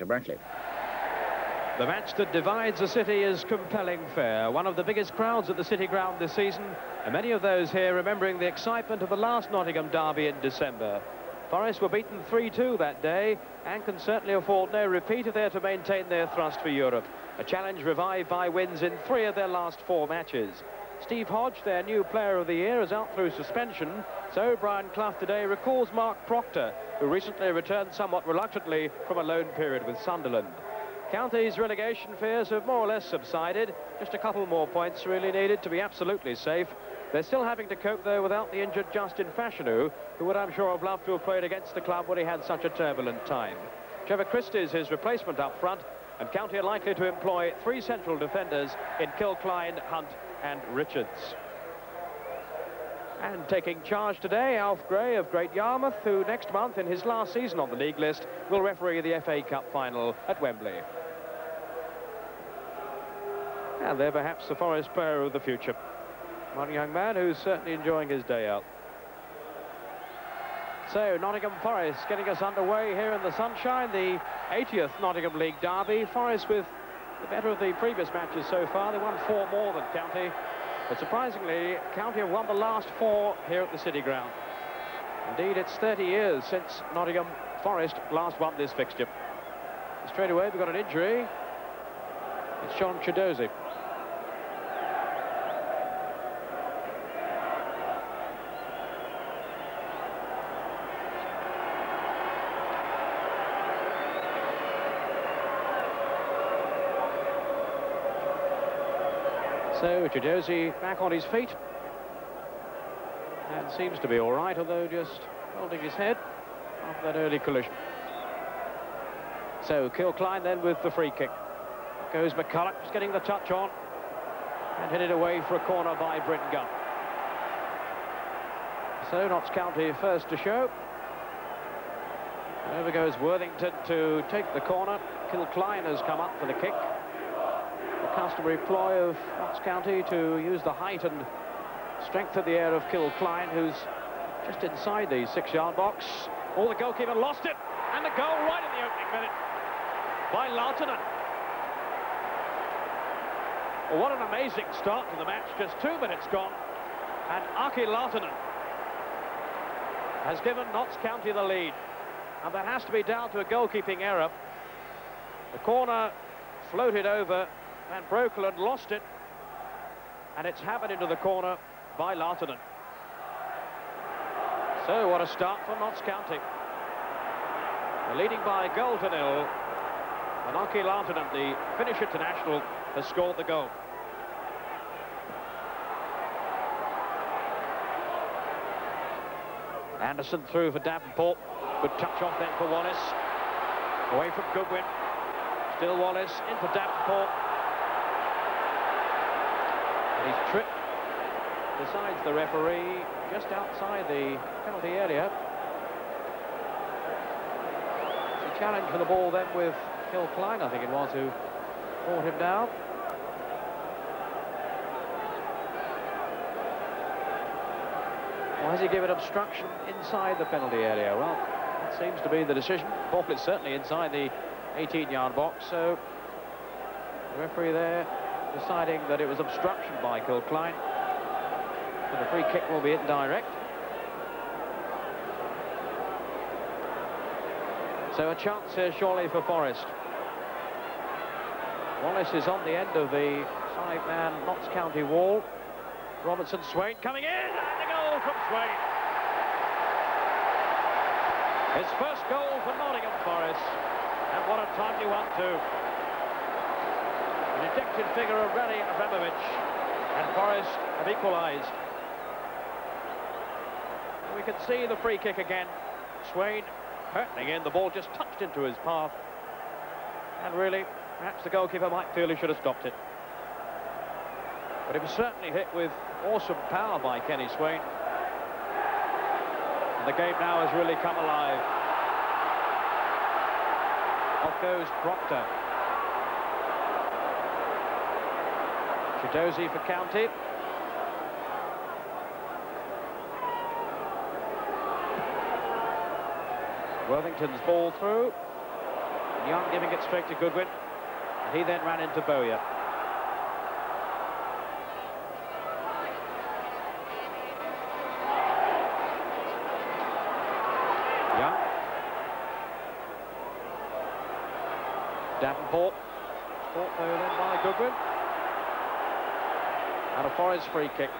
Peter Brackley. The match that divides the city is compelling fare. One of the biggest crowds at the City Ground this season, and many of those here remembering the excitement of the last Nottingham derby in December. Forest were beaten 3-2 that day and can certainly afford no repeat if they're to maintain their thrust for Europe. A challenge revived by wins in 3 of their last 4 matches. Steve Hodge, their new player of the year, is out through suspension, so Brian Clough today recalls Mark Proctor, who recently returned somewhat reluctantly from a loan period with Sunderland. County's relegation fears have more or less subsided. Just a couple more points really needed to be absolutely safe. They're still having to cope, though, without the injured Justin Fashanu, who would, I'm sure, have loved to have played against the club when he had such a turbulent time. Trevor Christie is his replacement up front, and County are likely to employ 3 central defenders in Kilcline, Hunt and Richards. And taking charge today, Alf Gray of Great Yarmouth, who next month, in his last season on the league list, will referee the FA Cup final at Wembley. And they're perhaps the Forest player of the future. One young man who's certainly enjoying his day out. So, Nottingham Forest getting us underway here in the sunshine. The 80th Nottingham League derby. Forest with the better of the previous matches so far. They won 4 more than County. But surprisingly, County have won the last 4 here at the City Ground. Indeed, it's 30 years since Nottingham Forest last won this fixture. And straight away, we've got an injury. It's Sean Chidozie. So Chidozie back on his feet and seems to be all right, although just holding his head after that early collision. So Kilcline then with the free kick. Goes McCulloch, just getting the touch on and headed away for a corner by Bryn Gunn. So Notts County first to show. Over goes Worthington to take the corner. Kilcline has come up for the kick. Customary ploy of Notts County to use the height and strength of the air of Kilcline, who's just inside the 6-yard box. Oh, the goalkeeper lost it, and the goal right in the opening minute by Lautinen. Well, what an amazing start to the match. Just 2 minutes gone, and Aki Lautinen has given Notts County the lead, and that has to be down to a goalkeeping error. The corner floated over, and Brokeland lost it, and it's hammered into the corner by Lautinen. So what a start for Notts County. They're leading by a goal to 0, and Aki Lautinen, the Finnish international, has scored the goal. Anderson through for Davenport. Good touch off then for Wallace. Away from Goodwin. Still Wallace into Davenport. He's tripped, decides the referee, just outside the penalty area. It's a challenge for the ball then with Kilcline, I think it was, who brought him down. Why has he given obstruction inside the penalty area? Well, that seems to be the decision. Ball is certainly inside the 18-yard box, so the referee there deciding that it was obstruction by Kilcline. So the free kick will be indirect. So a chance here surely for Forest. Wallace is on the end of the 5-man Notts County wall. Robertson Swain coming in, and the goal from Swain. His first goal for Nottingham Forest, and what a timely one too. An ejected figure of Rally Abramovich, and Forest have equalised. We can see the free kick again. Swain hurtling in, the ball just touched into his path, and really, perhaps the goalkeeper might feel he should have stopped it. But it was certainly hit with awesome power by Kenny Swain. And the game now has really come alive. Off goes Proctor. Chidozie for County. Worthington's ball through. Young giving it straight to Goodwin. And he then ran into Bowyer. Young. Davenport. Fought though then by Goodwin. And a Forest free kick.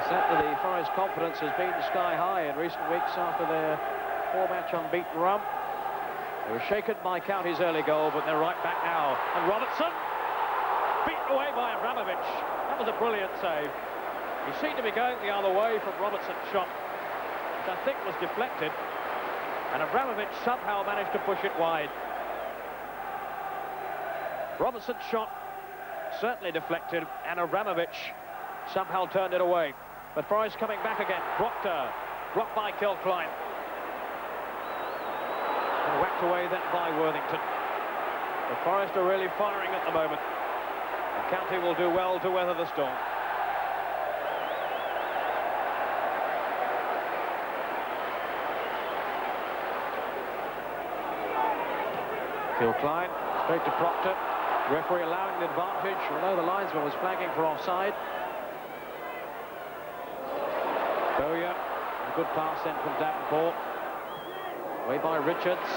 Certainly the Forest confidence has been sky high in recent weeks after their 4-match unbeaten run. They were shaken by County's early goal, but they're right back now. And Robertson, beaten away by Abramovich. That was a brilliant save. He seemed to be going the other way from Robertson's shot, which I think was deflected. And Abramovich somehow managed to push it wide. Robertson's shot certainly deflected, and Abramovich somehow turned it away. But Forest coming back again. Proctor, blocked by Kilcline. And whacked away then by Worthington. The Forest are really firing at the moment. And County will do well to weather the storm. Kilcline, straight to Proctor. Referee allowing the advantage, although the linesman was flagging for offside. Bowyer, a good pass then from Davenport. Away by Richards.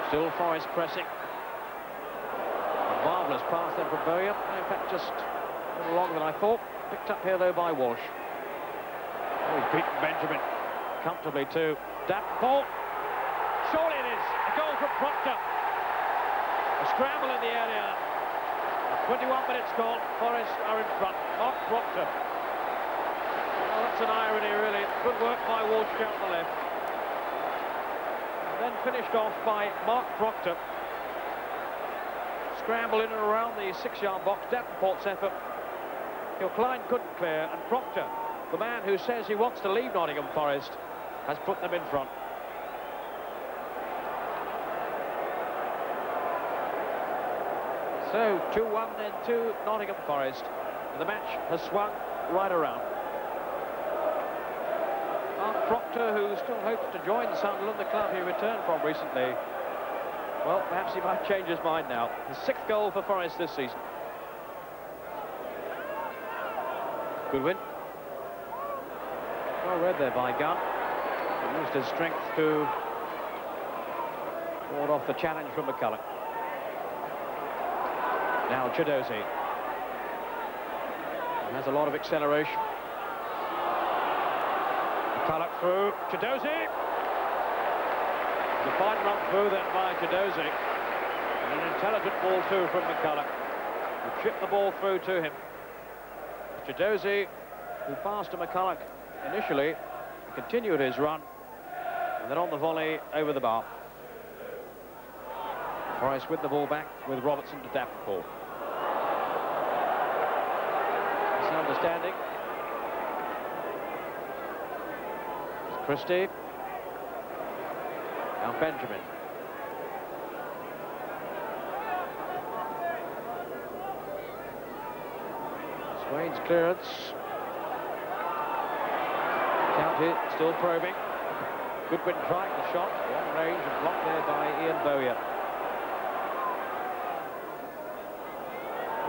Still Forest pressing. A marvellous pass then from Bowyer. In fact, just a little longer than I thought. Picked up here though by Walsh. Oh, he's beaten Benjamin comfortably too. Davenport. Surely it is. A goal from Proctor. A scramble in the area. 21 minutes gone. Forest are in front. Mark Proctor. Well, that's an irony, really. Good work by Walsh down the left. And then finished off by Mark Proctor. Scramble in and around the 6-yard box. Davenport's effort. Kilcline couldn't clear, and Proctor, the man who says he wants to leave Nottingham Forest, has put them in front. So 2-1 then to Nottingham Forest, and the match has swung right around. Mark Proctor, who still hopes to join Sunderland, the club he returned from recently, well, perhaps he might change his mind now. His 6th goal for Forest this season. Goodwin. Well read there by Gunn. He used his strength to ward off the challenge from McCulloch. Now Chidozie. He has a lot of acceleration. McCulloch through. Chidozie. The fine run through then by Chidozie. And an intelligent ball too from McCulloch, who chipped the ball through to him. Chidozie, who passed to McCulloch initially, continued his run, and then on the volley over the bar. Forest with the ball back with Robertson to Davenport. Misunderstanding. Christie. Now Benjamin. Swain's clearance. County still probing. Goodwin trying the shot. Long range and blocked there by Ian Bowyer.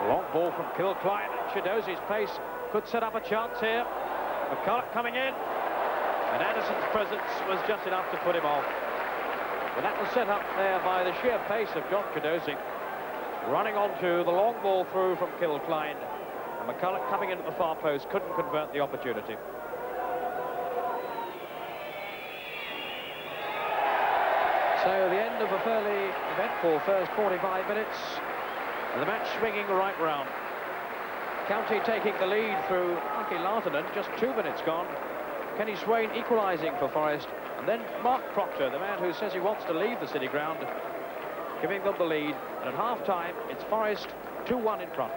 Long ball from Kilcline, and Chidozie's pace could set up a chance here. McCulloch coming in, and Anderson's presence was just enough to put him off. But that was set up there by the sheer pace of John Chidozie, running onto the long ball through from Kilcline, and McCulloch coming into the far post couldn't convert the opportunity. So the end of a fairly eventful first 45 minutes, and the match swinging right round. County taking the lead through Lucky Lartanen, just 2 minutes gone. Kenny Swain equalising for Forest, and then Mark Proctor, the man who says he wants to leave the City Ground, giving them the lead. And at half-time, it's Forest 2-1 in front.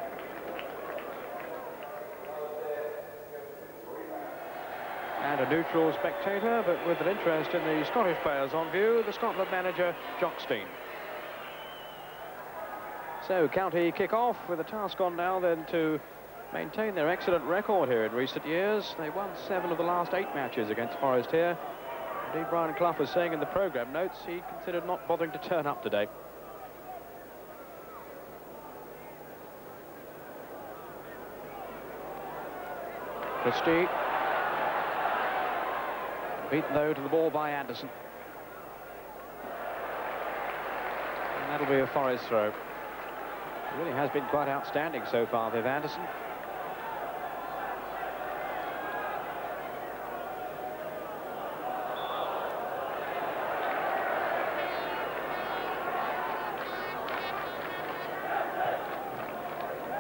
And a neutral spectator, but with an interest in the Scottish players on view, the Scotland manager, Jock Stein. So County kick off with a task on now then to maintain their excellent record here in recent years. They won 7 of the last 8 matches against Forest here. Indeed, Brian Clough was saying in the programme notes he considered not bothering to turn up today. Christie. Beaten, though, to the ball by Anderson. And that'll be a Forest throw. It really has been quite outstanding so far, Viv Anderson.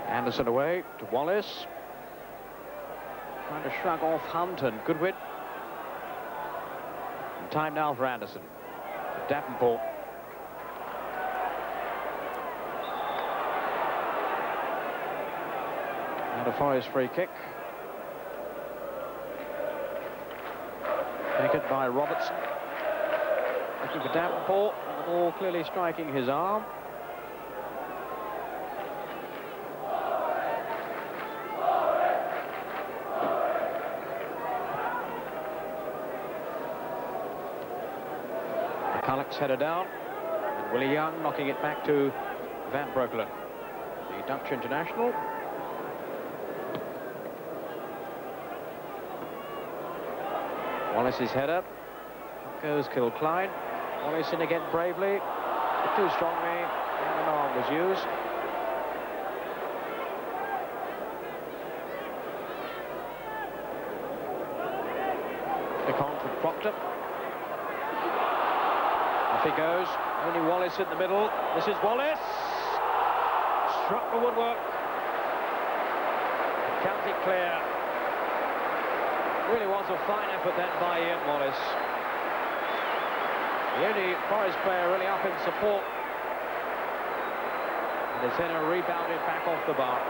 Anderson away to Wallace. Trying to shrug off Hunt and Goodwin. And time now for Anderson. To Davenport. And a Forest free kick. Taken by Robertson. Looking for Davenport. And the ball clearly striking his arm. McCulloch's header down, and Willie Young knocking it back to Van Breukelen, the Dutch international. Wallace's header. Up goes Kilcline. Wallace in again bravely, but too strongly, and an arm was used. Flick on from Proctor. Off he goes. Only Wallace in the middle. This is Wallace. Struck the woodwork. County clear. Really was a fine effort then by Ian Wallace. The only Forest player really up in support. And his header rebounded back off the bar.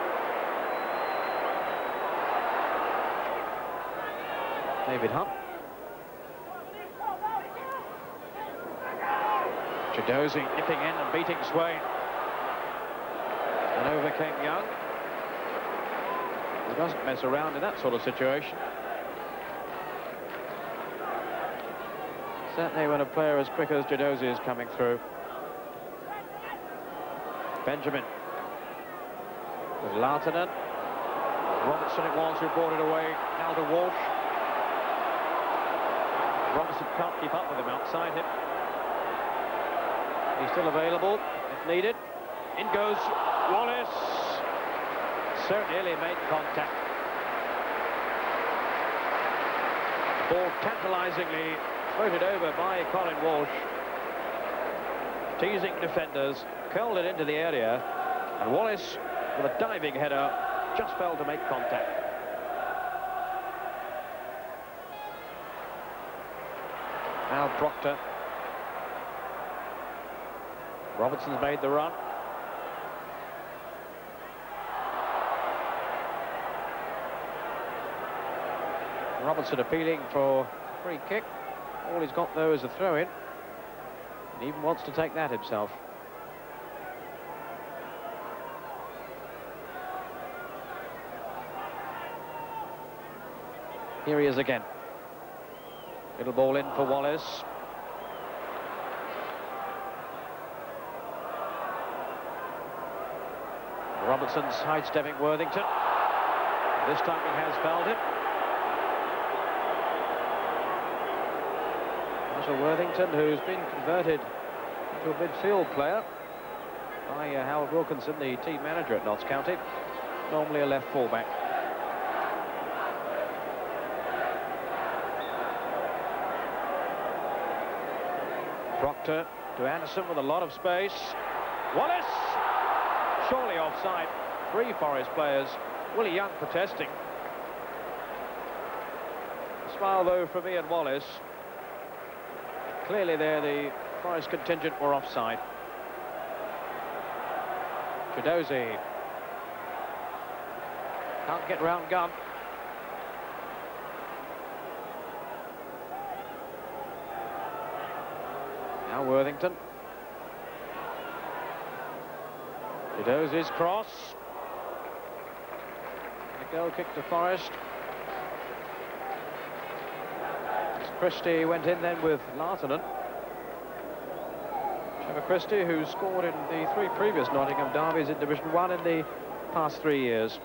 David Hunt. Chidozie nipping in and beating Swain. And over came Young. He doesn't mess around in that sort of situation. Certainly when a player as quick as Chidozie is coming through. Benjamin. With Lautinen. Robertson it was who brought it away. Now to Walsh. Robertson can't keep up with him outside him. He's still available if needed. In goes Wallace. So nearly made contact. Ball tantalisingly floated over by Colin Walsh. Teasing defenders, curled it into the area, and Wallace, with a diving header, just failed to make contact. Now Proctor. Robertson's made the run. Robertson appealing for a free kick. All he's got, though, is a throw-in. And even wants to take that himself. Here he is again. Little ball in for Wallace. Robertson's sidestepping Worthington. This time he has fouled it. Marshall Worthington, who's been converted into a midfield player by Howard Wilkinson, the team manager at Notts County. Normally a left fullback. Proctor to Anderson with a lot of space. Wallace! Surely offside. 3 Forest players. Willie Young protesting. A smile, though, from Ian Wallace. Clearly there the Forest contingent were offside. Chidozie. Can't get round Gunn. Now Worthington. Chidozie's cross. Goal kick to Forest. Christie went in then with Nottingham. Trevor Christie, who scored in the 3 previous Nottingham derbies in Division 1 in the past 3 years.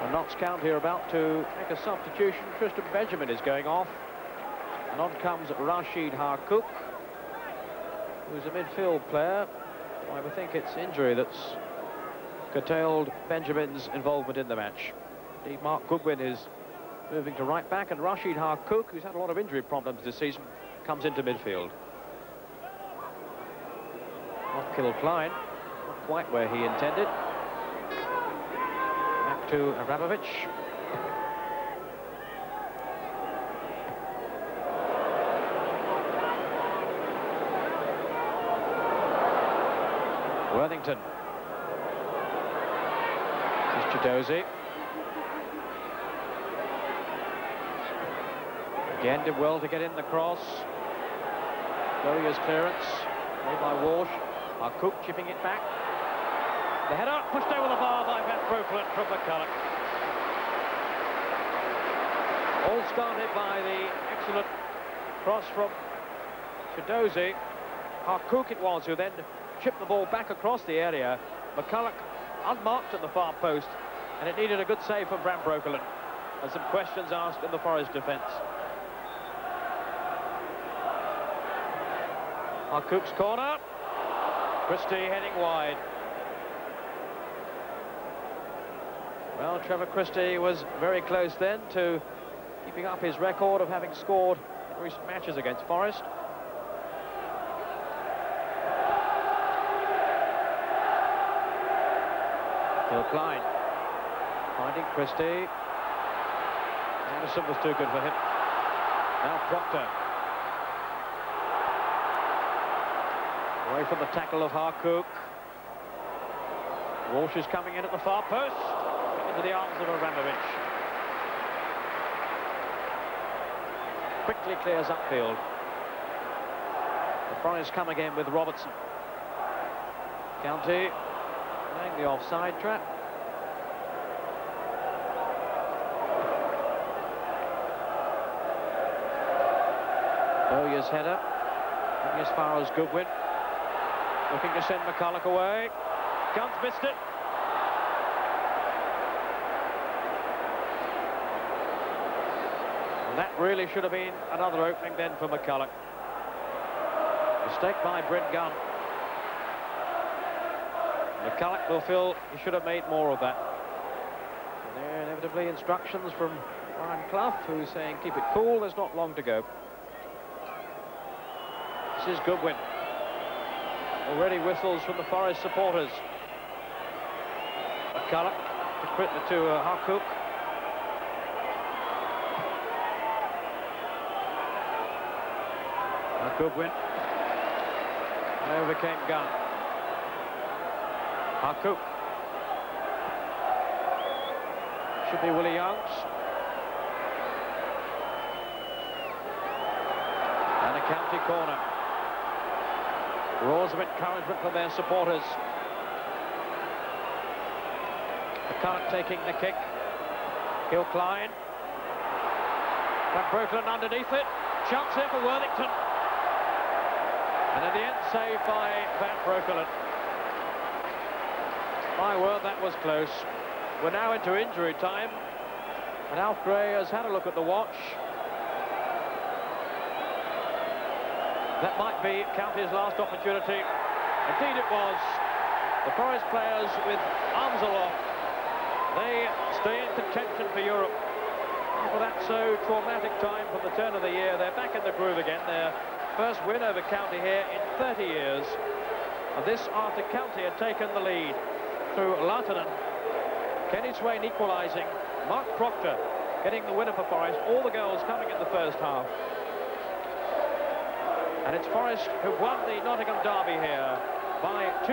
And Notts County are about to make a substitution. Tristan Benjamin is going off. And on comes Rashid Harkouk, who's a midfield player. I would think it's injury that's curtailed Benjamin's involvement in the match. Indeed, Mark Goodwin is moving to right back, and Rashid Harkouk, who's had a lot of injury problems this season, comes into midfield. Not Kilcline, not quite where he intended. Back to Abramovich. Worthington. This is Chidozie. Again did well to get in the cross. Bowyer's clearance made by Walsh. Harkouk chipping it back. The header pushed over the bar by Van Broekelen from McCulloch. All started by the excellent cross from Chidozie. Harkouk it was who then chipped the ball back across the area. McCulloch unmarked at the far post, and it needed a good save from Van Broekelen. And some questions asked in the Forest defence. Harkouk's corner. Christie heading wide. Well, Trevor Christie was very close then to keeping up his record of having scored in recent matches against Forest. Kilcline finding Christie. Anderson was too good for him. Now Proctor. Away from the tackle of Harkouk. Walsh is coming in at the far post. Into the arms of Abramovich. Quickly clears upfield. The Forest come again with Robertson. County playing the offside trap. Bowyer's header. Coming as far as Goodwin. Looking to send McCulloch away. Guns missed it. And that really should have been another opening then for McCulloch. Mistake by Bryn Gunn. McCulloch will feel he should have made more of that. And there are inevitably instructions from Brian Clough, who's saying keep it cool, there's not long to go. This is Goodwin. Already whistles from the Forest supporters. McCulloch to Harkouk. Goodwin. And overcame Gunn. Harkouk. Should be Willie Youngs. And a county corner. Roars of encouragement from their supporters. McCulloch taking the kick. Kilcline. Van Broekelen underneath it. Chance here for Worthington. And in the end, saved by Van Broekelen. My word, that was close. We're now into injury time. And Alf Gray has had a look at the watch. That might be County's last opportunity. Indeed it was. The Forest players with arms aloft. They stay in contention for Europe. After that so traumatic time from the turn of the year, they're back in the groove again. Their first win over County here in 30 years. And this after County had taken the lead through Nottingham. Kenny Swain equalising. Mark Proctor getting the winner for Forest. All the goals coming in the first half. And it's Forest who've won the Nottingham derby here by 2.